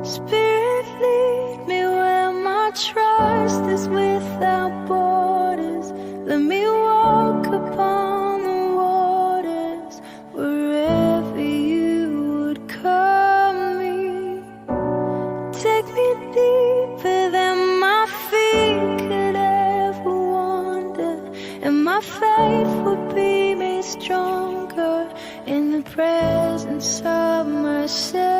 Spirit, lead me where my trust is without borders. Let me walk upon the waters wherever you would call me. Take me deeper than my feet could ever wander, and my faith would be made stronger in the presence of myself.